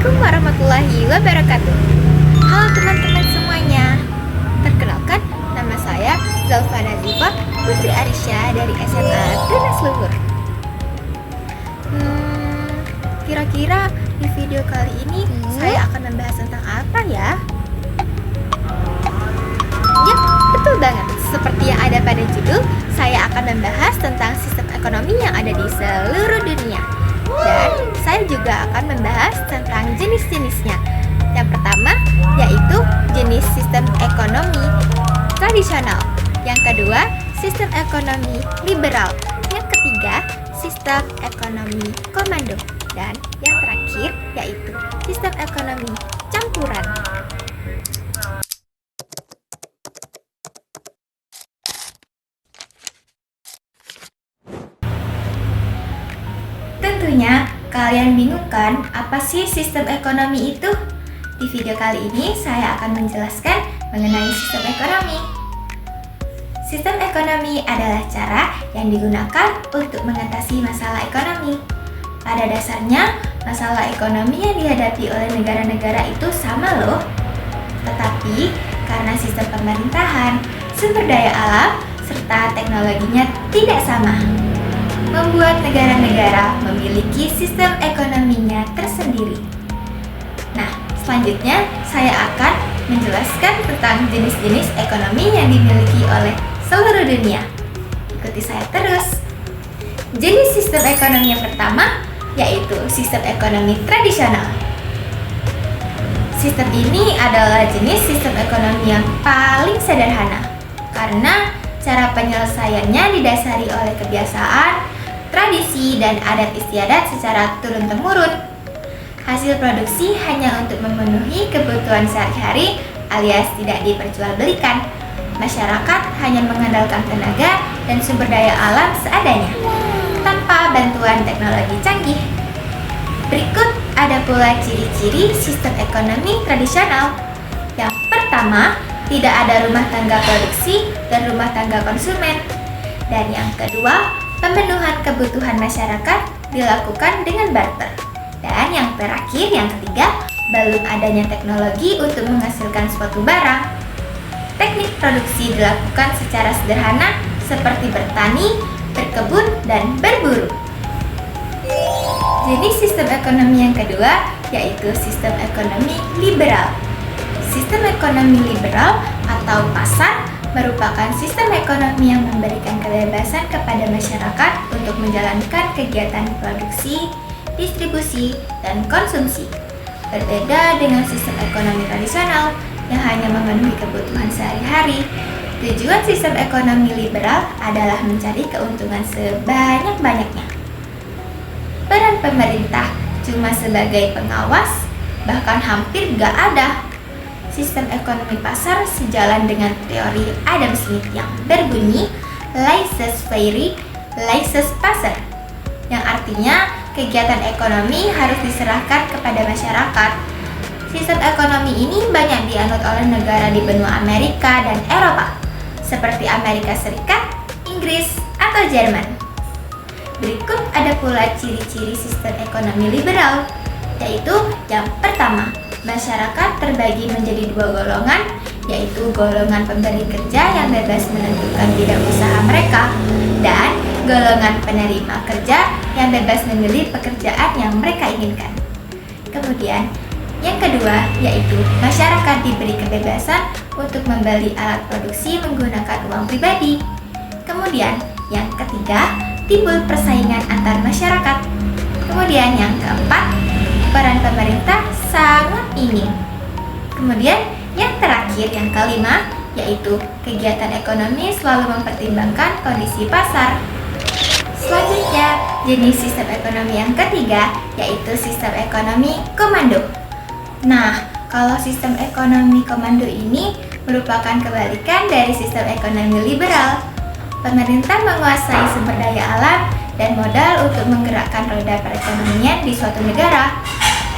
Assalamualaikum warahmatullahi wabarakatuh. Halo teman-teman semuanya. Perkenalkan, nama saya Zalfa Nazifa Putri Arisya dari SMA Tunas Luhur. Kira-kira di video kali ini saya akan membahas tentang apa ya? Ya, betul banget. Seperti yang ada pada judul, saya akan membahas tentang sistem ekonomi yang ada di seluruh dunia. Dan saya juga akan membahas tentang jenis-jenisnya. Yang pertama yaitu jenis sistem ekonomi tradisional. Yang kedua, sistem ekonomi liberal. Yang ketiga, sistem ekonomi komando. Dan yang terakhir yaitu sistem ekonomi campuran. Tentunya kalian bingung kan apa sih sistem ekonomi itu? Di video kali ini saya akan menjelaskan mengenai sistem ekonomi. Sistem ekonomi adalah cara yang digunakan untuk mengatasi masalah ekonomi. Pada dasarnya, masalah ekonomi yang dihadapi oleh negara-negara itu sama loh. Tetapi karena sistem pemerintahan, sumber daya alam, serta teknologinya tidak sama, membuat negara-negara memiliki sistem ekonominya tersendiri. Nah, selanjutnya saya akan menjelaskan tentang jenis-jenis ekonomi yang dimiliki oleh seluruh dunia. Ikuti saya terus. Jenis sistem ekonomi yang pertama yaitu sistem ekonomi tradisional. Sistem ini adalah jenis sistem ekonomi yang paling sederhana karena cara penyelesaiannya didasari oleh kebiasaan, tradisi, dan adat istiadat secara turun-temurun. Hasil produksi hanya untuk memenuhi kebutuhan sehari-hari alias tidak diperjualbelikan. Masyarakat hanya mengandalkan tenaga dan sumber daya alam seadanya, tanpa bantuan teknologi canggih. Berikut ada pula ciri-ciri sistem ekonomi tradisional. Yang pertama, tidak ada rumah tangga produksi dan rumah tangga konsumen. Dan yang kedua, pemenuhan kebutuhan masyarakat dilakukan dengan barter. Dan yang terakhir, yang ketiga, belum adanya teknologi untuk menghasilkan suatu barang. Teknik produksi dilakukan secara sederhana seperti bertani, berkebun, dan berburu. Jenis sistem ekonomi yang kedua yaitu sistem ekonomi liberal. Sistem ekonomi liberal atau pasar merupakan sistem ekonomi yang memberikan kebebasan kepada masyarakat untuk menjalankan kegiatan produksi, distribusi, dan konsumsi. Berbeda dengan sistem ekonomi tradisional yang hanya memenuhi kebutuhan sehari-hari, tujuan sistem ekonomi liberal adalah mencari keuntungan sebanyak-banyaknya. Peran pemerintah cuma sebagai pengawas, bahkan hampir gak ada. Sistem ekonomi pasar sejalan dengan teori Adam Smith yang berbunyi laissez-faire, laissez-passer, yang artinya kegiatan ekonomi harus diserahkan kepada masyarakat. Sistem ekonomi ini banyak dianut oleh negara di benua Amerika dan Eropa, seperti Amerika Serikat, Inggris, atau Jerman. Berikut ada pula ciri-ciri sistem ekonomi liberal, yaitu yang pertama, masyarakat terbagi menjadi dua golongan, yaitu golongan pemberi kerja yang bebas menentukan bidang usaha mereka, dan golongan penerima kerja yang bebas memilih pekerjaan yang mereka inginkan. Kemudian, yang kedua yaitu masyarakat diberi kebebasan untuk membeli alat produksi menggunakan uang pribadi. Kemudian, yang ketiga, timbul persaingan antar masyarakat. Kemudian yang keempat, peran pemerintah sangat minim. Kemudian yang terakhir, yang kelima, yaitu kegiatan ekonomi selalu mempertimbangkan kondisi pasar. Selanjutnya, jenis sistem ekonomi yang ketiga, yaitu sistem ekonomi komando. Nah, kalau sistem ekonomi komando ini merupakan kebalikan dari sistem ekonomi liberal. Pemerintah menguasai sumber daya alam dan modal untuk menggerakkan roda perekonomian di suatu negara.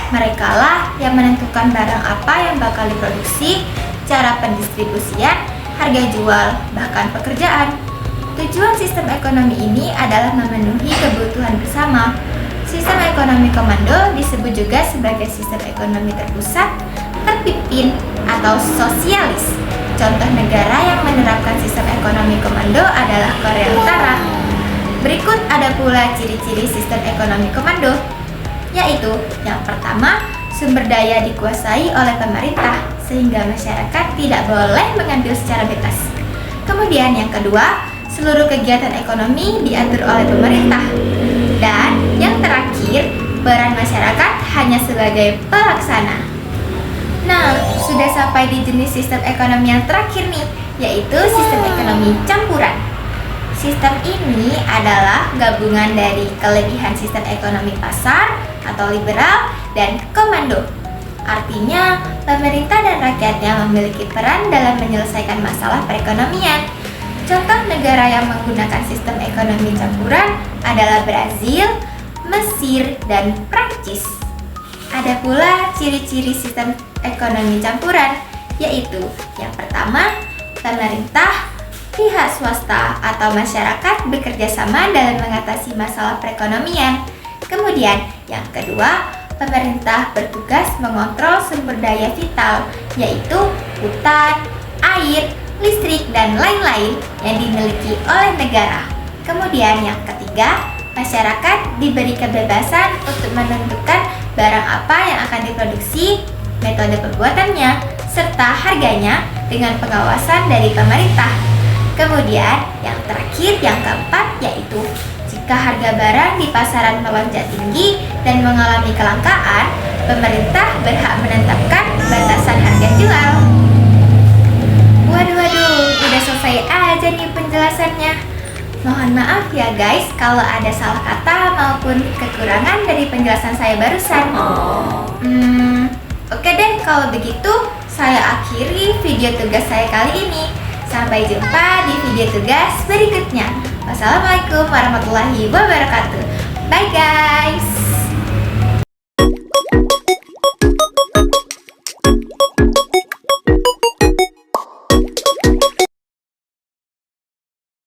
Merekalah yang menentukan barang apa yang bakal diproduksi, cara pendistribusian, harga jual, bahkan pekerjaan. Tujuan sistem ekonomi ini adalah memenuhi kebutuhan bersama, Sistem ekonomi komando disebut juga sebagai sistem ekonomi terpusat, terpimpin, atau sosialis. Contoh negara yang menerapkan sistem ekonomi komando adalah Korea Utara. Berikut ada pula ciri-ciri sistem ekonomi komando, yaitu yang pertama, sumber daya dikuasai oleh pemerintah sehingga masyarakat tidak boleh mengambil secara bebas. Kemudian yang kedua, seluruh kegiatan ekonomi diatur oleh pemerintah. Dan yang terakhir, peran masyarakat hanya sebagai pelaksana. Nah, sudah sampai di jenis sistem ekonomi yang terakhir nih, yaitu sistem ekonomi campuran. Sistem ini adalah gabungan dari kelebihan sistem ekonomi pasar atau liberal dan komando. Artinya, pemerintah dan rakyatnya memiliki peran dalam menyelesaikan masalah perekonomian. Contoh negara yang menggunakan sistem ekonomi campuran adalah Brazil, Mesir, dan Prancis. Ada pula ciri-ciri sistem ekonomi campuran, yaitu yang pertama, pemerintah, pihak swasta, atau masyarakat bekerja sama dalam mengatasi masalah perekonomian. Kemudian, yang kedua, pemerintah bertugas mengontrol sumber daya vital, yaitu hutan, air, listrik, dan lain-lain yang dimiliki oleh negara. Kemudian yang ketiga, masyarakat diberi kebebasan untuk menentukan barang apa yang akan diproduksi, metode pembuatannya, serta harganya dengan pengawasan dari pemerintah. Kemudian yang terakhir, yang keempat, yaitu jika harga barang di pasaran melonjak tinggi dan mengalami kelangkaan, pemerintah berhak menetapkan batasan harga jual. Waduh, udah selesai aja nih penjelasannya. Mohon maaf ya guys kalau ada salah kata maupun kekurangan dari penjelasan saya barusan. Oke deh, kalau begitu saya akhiri video tugas saya kali ini. Sampai jumpa di video tugas berikutnya. Wassalamualaikum warahmatullahi wabarakatuh. Bye guys.